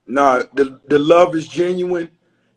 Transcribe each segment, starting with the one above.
Nah, the love is genuine,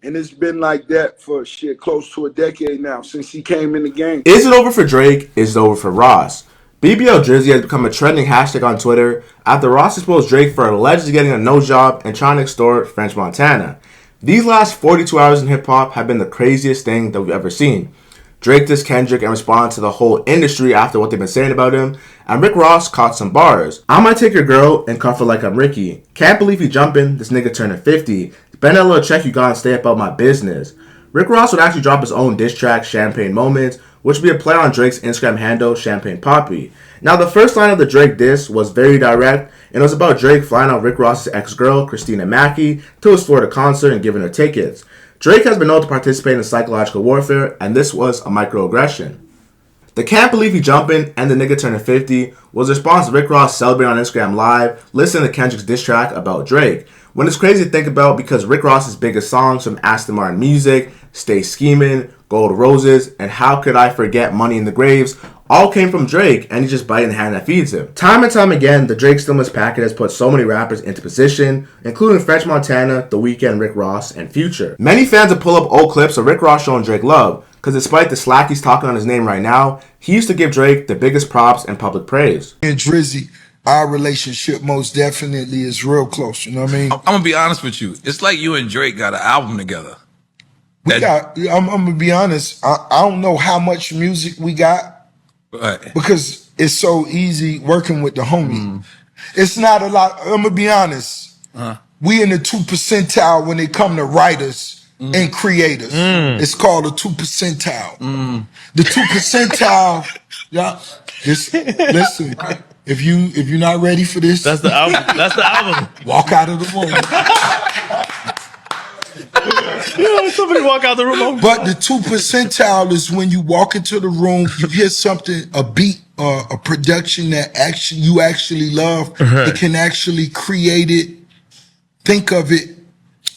and it's been like that for shit close to a decade now since he came in the game. Is it over for Drake? Is it over for Ross? BBL Drizzy has become a trending hashtag on Twitter after Ross exposed Drake for allegedly getting a nose job and trying to extort French Montana. These last 42 hours in hip hop have been the craziest thing that we've ever seen. Drake dissed Kendrick and responded to the whole industry after what they've been saying about him, and Rick Ross caught some bars. I might take your girl and cuff her like I'm Ricky. Can't believe you jumping, this nigga turning 50. Spend that little check you got and stay about my business. Rick Ross would actually drop his own diss track, Champagne Moments, which would be a play on Drake's Instagram handle, Champagne Poppy. Now, the first line of the Drake diss was very direct, and it was about Drake flying out Rick Ross's ex-girl, Christina Mackey, to his Florida concert and giving her tickets. Drake has been known to participate in psychological warfare, and this was a microaggression. The Can't Believe You Jumpin' and the Nigga Turning 50 was a response to Rick Ross celebrating on Instagram Live, listening to Kendrick's diss track about Drake. When it's crazy to think about because Rick Ross's biggest songs from Aston Martin Music, Stay Schemin', Gold Roses, and How Could I Forget Money in the Graves all came from Drake, and he's just biting the hand that feeds him. Time and time again, the Drake stimulus package has put so many rappers into position, including French Montana, The Weeknd, Rick Ross, and Future. Many fans have pulled up old clips of Rick Ross showing Drake love, because despite the slack he's talking on his name right now, he used to give Drake the biggest props and public praise. And Drizzy, our relationship most definitely is real close, you know what I mean? I'm gonna be honest with you. It's like you and Drake got an album together. I'm gonna be honest, I don't know how much music we got, Right. because it's so easy working with the homie. It's not a lot. I'm gonna be honest. We in the 2 percentile when it come to writers and creators. It's called the 2 percentile. The 2 percentile. Yeah. Listen. If you're not ready for this, That's the album. That's the album. walk out of the room. Somebody walk out the room. But the 2 percentile is when you walk into the room, you hear something, a beat, a production that you actually love. It can actually create it, think of it,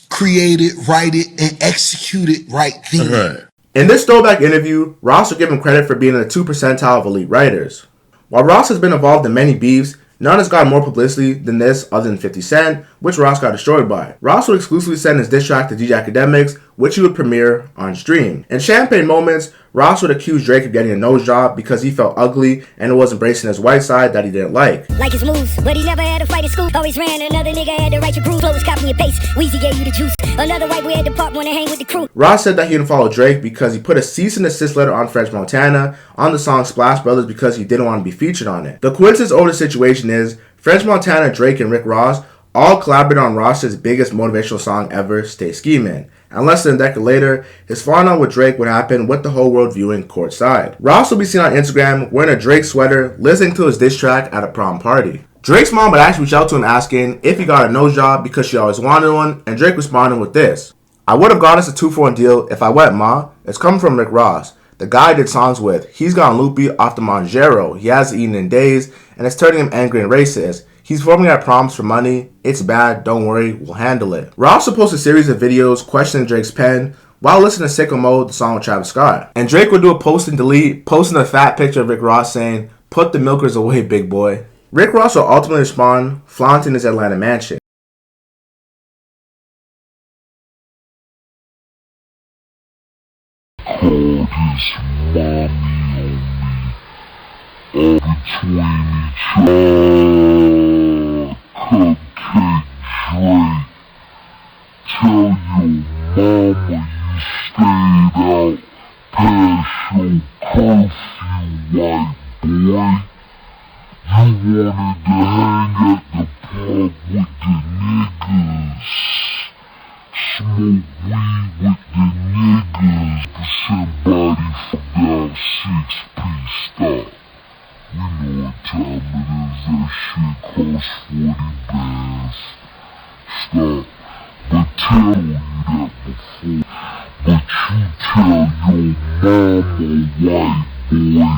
create it, write it, and execute it right then. In this throwback interview, Ross will give him credit for being in the 2 percentile of elite writers. While Ross has been involved in many beefs, none has gotten more publicity than this other than 50 Cent, which Ross got destroyed by. Ross would exclusively send his diss track to DJ Academics, which he would premiere on stream. In Champagne Moments, Ross would accuse Drake of getting a nose job because he felt ugly and was embracing his white side that he didn't like. Like his moves, but he never had a fight at school. Always ran, another nigga had to write your groove. Clothes, copy and paste, Weezy gave you the juice. Another white boy at the park wanna hang with the crew. Ross said that he didn't follow Drake because he put a cease and desist letter on French Montana on the song Splash Brothers because he didn't want to be featured on it. The coincidence over the situation is French Montana, Drake, and Rick Ross all collaborated on Ross's biggest motivational song ever, Stay Schemin'. And less than a decade later, his falling out with Drake would happen with the whole world viewing courtside. Ross will be seen on Instagram wearing a Drake sweater, listening to his diss track at a prom party. Drake's mom would actually reach out to him asking if he got a nose job because she always wanted one, and Drake responded with this: "I would have got us a 2-for-1 deal if I went, ma. It's coming from Rick Ross. The guy I did songs with. He's gone loopy off the Monjero. He hasn't eaten in days, and it's turning him angry and racist. He's performing at proms for money. It's bad. Don't worry. We'll handle it." Ross will post a series of videos questioning Drake's pen while listening to Sicko Mode, the song with Travis Scott. And Drake would do a post and delete, posting a fat picture of Rick Ross saying, "Put the milkers away, big boy." Rick Ross will ultimately respond, flaunting his Atlanta mansion. Called his mommy on me, all between each other. Cupcake Drake, tell your mama you stayed out past your curfew, white boy. You wanted to hang at the park with the niggas, smoke weed with the niggas, somebody forgot 6-piece stock. We know what time it is, that shit costs 40 bands. Stop. But tell you that before, but you tell your mama, white boy,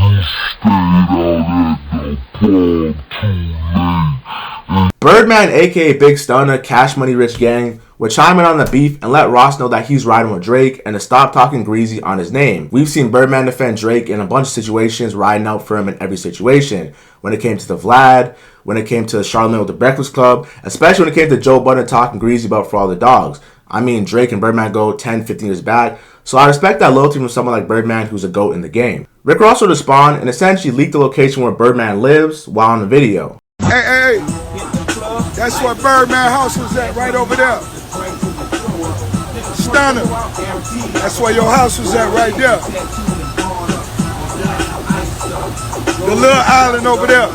you stayed out at the pub too late. Birdman, aka Big Stunner, Cash Money Rich Gang, would chime in on the beef and let Ross know that he's riding with Drake and to stop talking greasy on his name. We've seen Birdman defend Drake in a bunch of situations, riding out for him in every situation. When it came to the Vlad, when it came to Charlamagne with the Breakfast Club, especially when it came to Joe Budden talking greasy about For All the Dogs. I mean, Drake and Birdman go 10, 15 years back, so I respect that loyalty from someone like Birdman who's a GOAT in the game. Rick Ross would respond and essentially leak the location where Birdman lives while on the video. Hey, that's where Birdman house was at, right over there. Stunner, that's where your house was at, right there. The little island over there.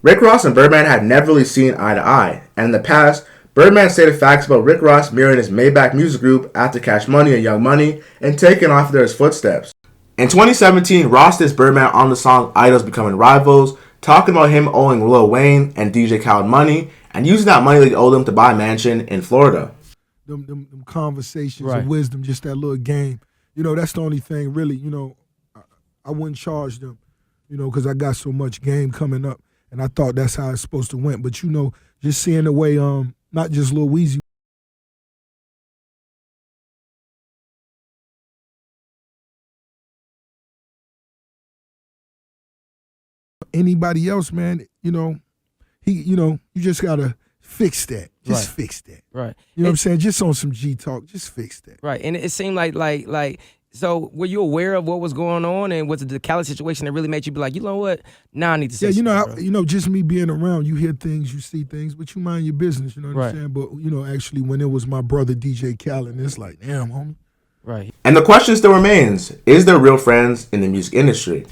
Rick Ross and Birdman had never really seen eye to eye, and in the past, Birdman stated facts about Rick Ross mirroring his Maybach music group after Cash Money and Young Money and taking after his footsteps. In 2017, Ross dissed Birdman on the song Idols Becoming Rivals, talking about him owing Lil Wayne and DJ Khaled money and using that money that he owed him to buy a mansion in Florida. Them conversations of wisdom, just that little game. You know, that's the only thing really, you know, I wouldn't charge them, you know, because I got so much game coming up. And I thought that's how it's supposed to went. But, you know, just seeing the way, not just Lil Weezy, anybody else, man, you know, you just gotta fix that. Just fix that. Right. You know what I'm saying? Just on some G talk, just fix that. Right. And it seemed like so were you aware of what was going on, and was it the Khaled situation that really made you be like, you know what? Now I need to say something, just me being around, you hear things, you see things, but you mind your business, you know what I'm saying? But, you know, actually when it was my brother DJ Khaled, it's like, damn, homie. Right. And the question still remains, is there real friends in the music industry?